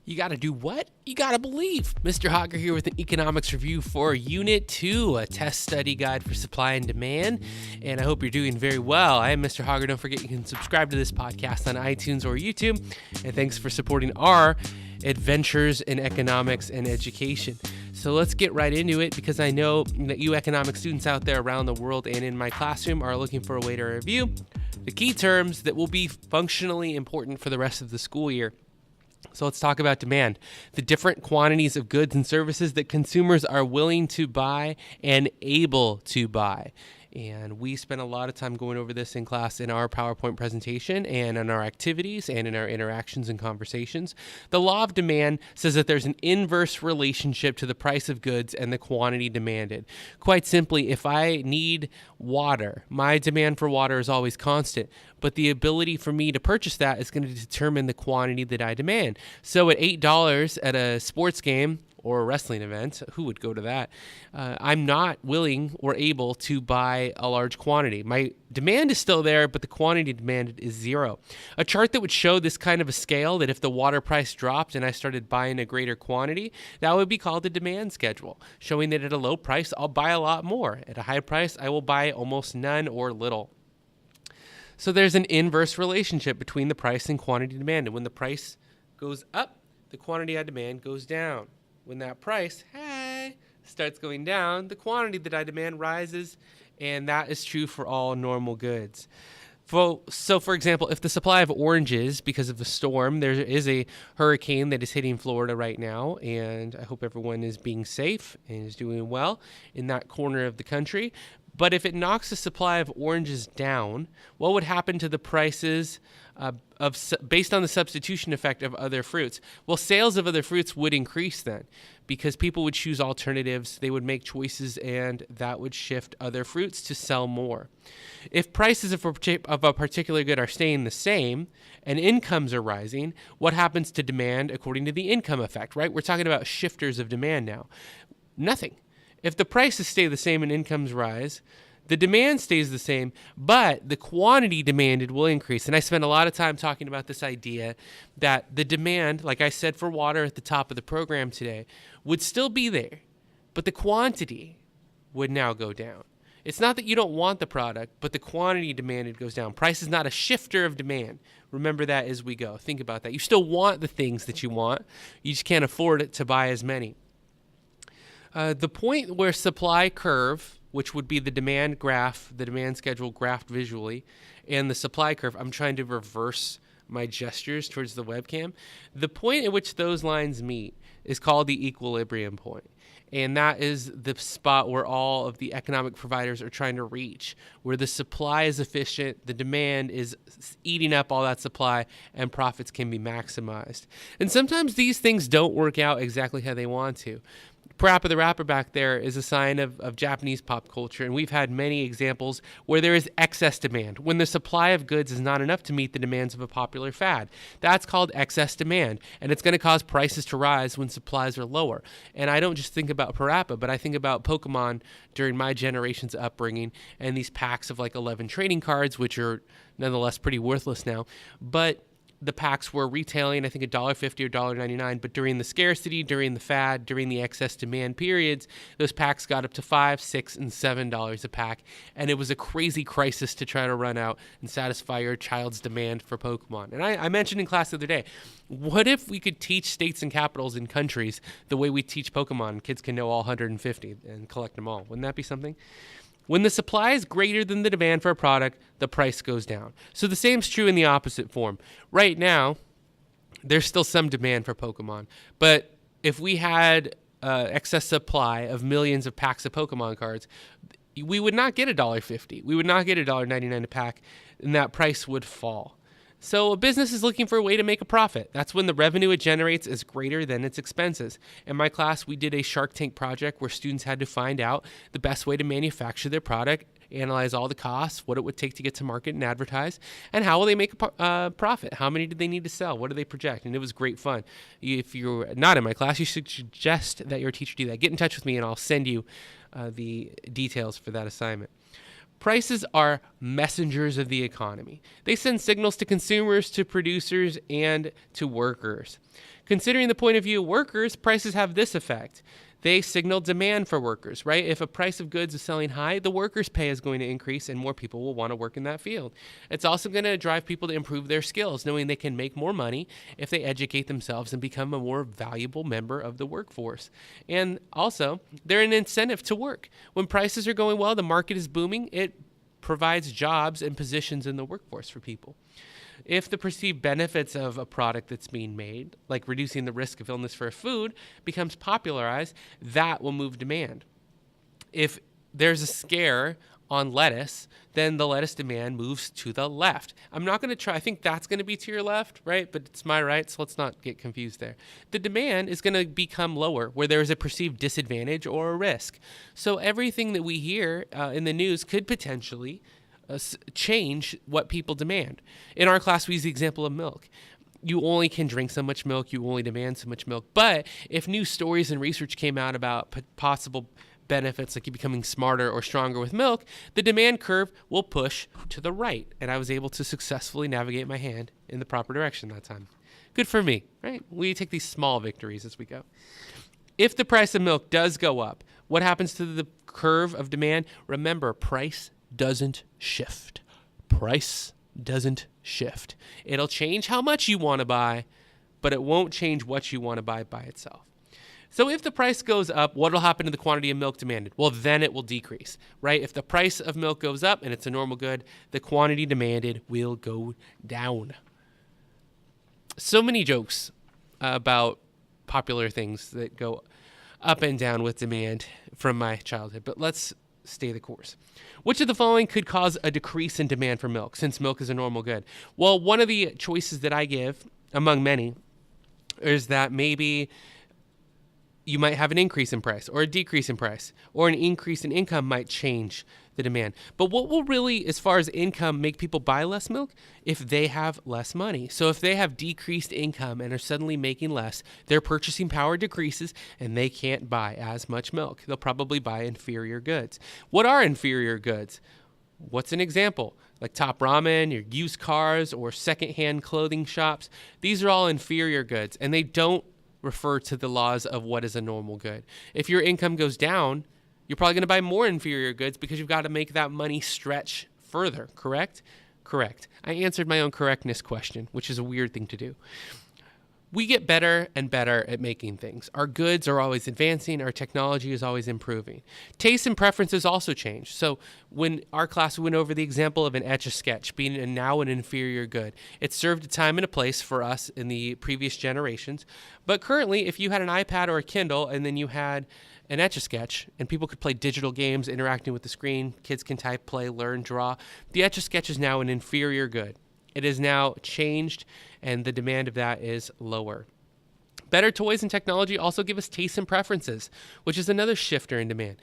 You gotta do what? You gotta believe. Mr. Hauger here with an economics review for Unit 2, a test study guide for supply and demand. And I hope you're doing very well. I am Mr. Hauger. Don't forget you can subscribe to this podcast on iTunes or YouTube. And thanks for supporting our adventures in economics and education. So let's get right into it, because I know that you economics students out there around the world and in my classroom are looking for a way to review the key terms that will be functionally important for the rest of the school year. So let's talk about demand, the different quantities of goods and services that consumers are willing to buy and able to buy. And we spent a lot of time going over this in class in our PowerPoint presentation and in our activities and in our interactions and conversations. The law of demand says that there's an inverse relationship to the price of goods and the quantity demanded. Quite simply, if I need water, my demand for water is always constant, but the ability for me to purchase that is going to determine the quantity that I demand. So at $8 at a sports game, or a wrestling event, who would go to that? I'm not willing or able to buy a large quantity. My demand is still there, but the quantity demanded is zero. A chart that would show this kind of a scale, that if the water price dropped and I started buying a greater quantity, that would be called a demand schedule, showing that at a low price, I'll buy a lot more. At a high price, I will buy almost none or little. So there's an inverse relationship between the price and quantity demanded. When the price goes up, the quantity I demand goes down. When that price, starts going down, the quantity that I demand rises, and that is true for all normal goods. So, for example, if the supply of oranges, because of the storm, there is a hurricane that is hitting Florida right now, and I hope everyone is being safe and is doing well in that corner of the country. But if it knocks the supply of oranges down, what would happen to the prices based on the substitution effect of other fruits? Well, sales of other fruits would increase then, because people would choose alternatives, they would make choices, and that would shift other fruits to sell more. If prices of a particular good are staying the same and incomes are rising, what happens to demand according to the income effect, right? We're talking about shifters of demand now. Nothing. If the prices stay the same and incomes rise, the demand stays the same, but the quantity demanded will increase. And I spent a lot of time talking about this idea that the demand, like I said for water at the top of the program today, would still be there, but the quantity would now go down. It's not that you don't want the product, but the quantity demanded goes down. Price is not a shifter of demand. Remember that as we go. Think about that. You still want the things that you want. You just can't afford it to buy as many. The point where supply curve, which would be the demand graph, the demand schedule graphed visually, and the supply curve, I'm trying to reverse my gestures towards the webcam. The point at which those lines meet is called the equilibrium point. And that is the spot where all of the economic providers are trying to reach, where the supply is efficient, the demand is eating up all that supply, and profits can be maximized. And sometimes these things don't work out exactly how they want to. Parappa the Rapper back there is a sign of Japanese pop culture, and we've had many examples where there is excess demand, when the supply of goods is not enough to meet the demands of a popular fad. That's called excess demand, and it's going to cause prices to rise when supplies are lower. And I don't just think about Parappa, but I think about Pokemon during my generation's upbringing, and these packs of like 11 trading cards, which are nonetheless pretty worthless now, but the packs were retailing, I think, $1.50 or $1.99, but during the scarcity, during the fad, during the excess demand periods, those packs got up to $5, $6, and $7 a pack, and it was a crazy crisis to try to run out and satisfy your child's demand for Pokemon. And I mentioned in class the other day, what if we could teach states and capitals and countries the way we teach Pokemon? Kids can know all 150 and collect them all. Wouldn't that be something? When the supply is greater than the demand for a product, the price goes down. So the same is true in the opposite form. Right now, there's still some demand for Pokemon, but if we had excess supply of millions of packs of Pokemon cards, we would not get $1.50. We would not get $1.99 a pack, and that price would fall. So a business is looking for a way to make a profit. That's when the revenue it generates is greater than its expenses. In my class, we did a Shark Tank project where students had to find out the best way to manufacture their product, analyze all the costs, what it would take to get to market and advertise, and how will they make a profit? How many do they need to sell? What do they project? And it was great fun. If you're not in my class, you should suggest that your teacher do that. Get in touch with me and I'll send you the details for that assignment. Prices are messengers of the economy. They send signals to consumers, to producers, and to workers. Considering the point of view of workers, prices have this effect. They signal demand for workers, right? If a price of goods is selling high, the workers' pay is going to increase and more people will want to work in that field. It's also going to drive people to improve their skills, knowing they can make more money if they educate themselves and become a more valuable member of the workforce. And also, they're an incentive to work. When prices are going well, the market is booming, it provides jobs and positions in the workforce for people. If the perceived benefits of a product that's being made, like reducing the risk of illness for a food, becomes popularized, that will move demand. If there's a scare on lettuce, then the lettuce demand moves to the left. I'm not going to try, I think that's going to be to your left, right? But it's my right, so let's not get confused there. The demand is going to become lower where there is a perceived disadvantage or a risk. So everything that we hear in the news could potentially change what people demand. In our class, we use the example of milk. You only can drink so much milk, you only demand so much milk. But if new stories and research came out about possible benefits like you becoming smarter or stronger with milk, the demand curve will push to the right. And I was able to successfully navigate my hand in the proper direction that time. Good for me, right? We take these small victories as we go. If the price of milk does go up, what happens to the curve of demand? Remember, price doesn't shift. Price doesn't shift. It'll change how much you want to buy, but it won't change what you want to buy by itself. So if the price goes up, what will happen to the quantity of milk demanded? Well, then it will decrease, right? If the price of milk goes up and it's a normal good, the quantity demanded will go down. So many jokes about popular things that go up and down with demand from my childhood, but let's stay the course. Which of the following could cause a decrease in demand for milk, since milk is a normal good? Well, one of the choices that I give, among many, is that maybe you might have an increase in price or a decrease in price, or an increase in income might change the demand. But what will really, as far as income, make people buy less milk? If they have less money. So if they have decreased income and are suddenly making less, their purchasing power decreases and they can't buy as much milk. They'll probably buy inferior goods. What are inferior goods? What's an example? Like Top Ramen, your used cars, or secondhand clothing shops. These are all inferior goods, and they don't refer to the laws of what is a normal good. If your income goes down, you're probably going to buy more inferior goods because you've got to make that money stretch further, correct? Correct. I answered my own correctness question, which is a weird thing to do. We get better and better at making things. Our goods are always advancing. Our technology is always improving. Tastes and preferences also change. So when our class went over the example of an Etch-a-Sketch being now an inferior good, it served a time and a place for us in the previous generations. But currently, if you had an iPad or a Kindle and then you had an Etch-a-Sketch, and people could play digital games interacting with the screen, kids can type, play, learn, draw, the Etch-a-Sketch is now an inferior good. It is now changed, and the demand of that is lower. Better toys and technology also give us tastes and preferences, which is another shifter in demand.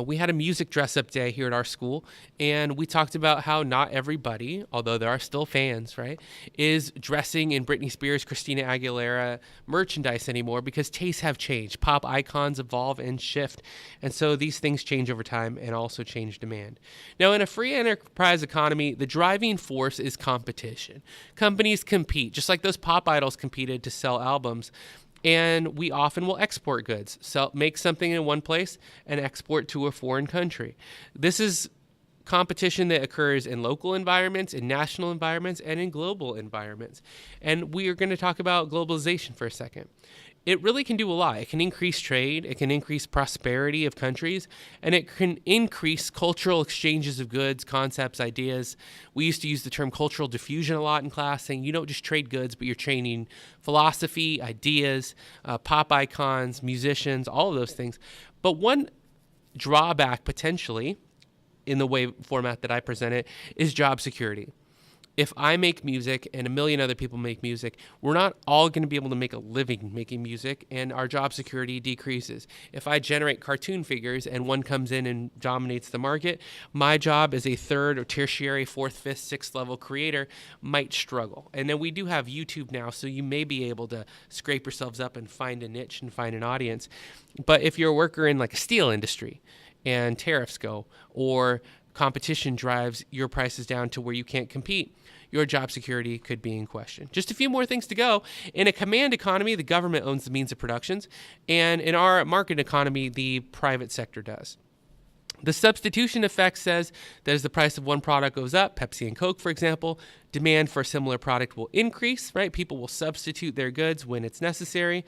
We had a music dress-up day here at our school, and we talked about how not everybody, although there are still fans, right, is dressing in Britney Spears, Christina Aguilera merchandise anymore because tastes have changed. Pop icons evolve and shift, and so these things change over time and also change demand. Now, in a free enterprise economy, the driving force is competition. Companies compete, just like those pop idols competed to sell albums. And we often will export goods, make something in one place and export to a foreign country. This is competition that occurs in local environments, in national environments, and in global environments. And we are going to talk about globalization for a second. It really can do a lot. It can increase trade, it can increase prosperity of countries, and it can increase cultural exchanges of goods, concepts, ideas. We used to use the term cultural diffusion a lot in class, saying you don't just trade goods, but you're trading philosophy, ideas, pop icons, musicians, all of those things. But one drawback potentially in the format that I present it is job security. If I make music and a million other people make music, we're not all going to be able to make a living making music, and our job security decreases. If I generate cartoon figures and one comes in and dominates the market, my job as a third or tertiary, fourth, fifth, sixth level creator might struggle. And then we do have YouTube now, so you may be able to scrape yourselves up and find a niche and find an audience. But if you're a worker in like a steel industry and tariffs go, or competition drives your prices down to where you can't compete, your job security could be in question. Just a few more things to go. In a command economy, the government owns the means of productions, and in our market economy, the private sector does. The substitution effect says that as the price of one product goes up, Pepsi and Coke, for example, demand for a similar product will increase, right? People will substitute their goods when it's necessary.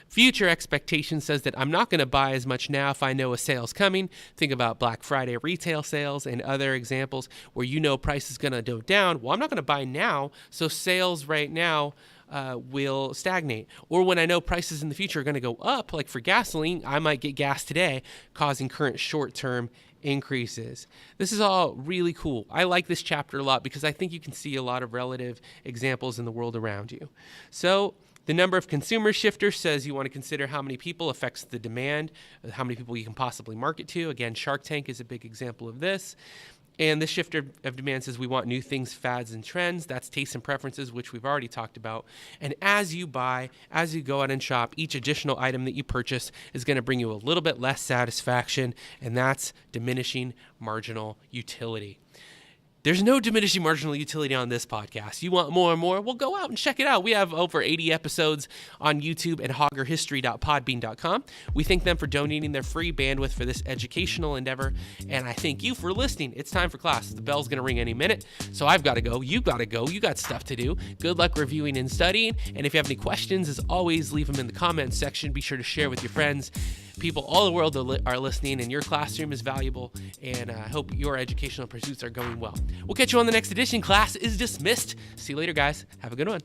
Future expectation says that I'm not going to buy as much now if I know a sale's coming. Think about Black Friday retail sales and other examples where you know price is going to go down. Well, I'm not going to buy now, so sales right now will stagnate. Or when I know prices in the future are going to go up, like for gasoline, I might get gas today, causing current short-term increases. This is all really cool. I like this chapter a lot because I think you can see a lot of relative examples in the world around you. So the number of consumer shifters says you want to consider how many people affects the demand, how many people you can possibly market to. Again, Shark Tank is a big example of this. And the shifter of demand says we want new things, fads, and trends. That's tastes and preferences, which we've already talked about. And as you buy, as you go out and shop, each additional item that you purchase is going to bring you a little bit less satisfaction, and that's diminishing marginal utility. There's no diminishing marginal utility on this podcast. You want more and more? Well, go out and check it out. We have over 80 episodes on YouTube at haugerhistory.podbean.com. We thank them for donating their free bandwidth for this educational endeavor, and I thank you for listening. It's time for class. The bell's going to ring any minute, so I've got to go. You've got to go. You got stuff to do. Good luck reviewing and studying, and if you have any questions, as always, leave them in the comments section. Be sure to share with your friends. People all over the world are listening, and your classroom is valuable, and I hope your educational pursuits are going well. We'll catch you on the next edition. Class is dismissed. See you later, guys. Have a good one.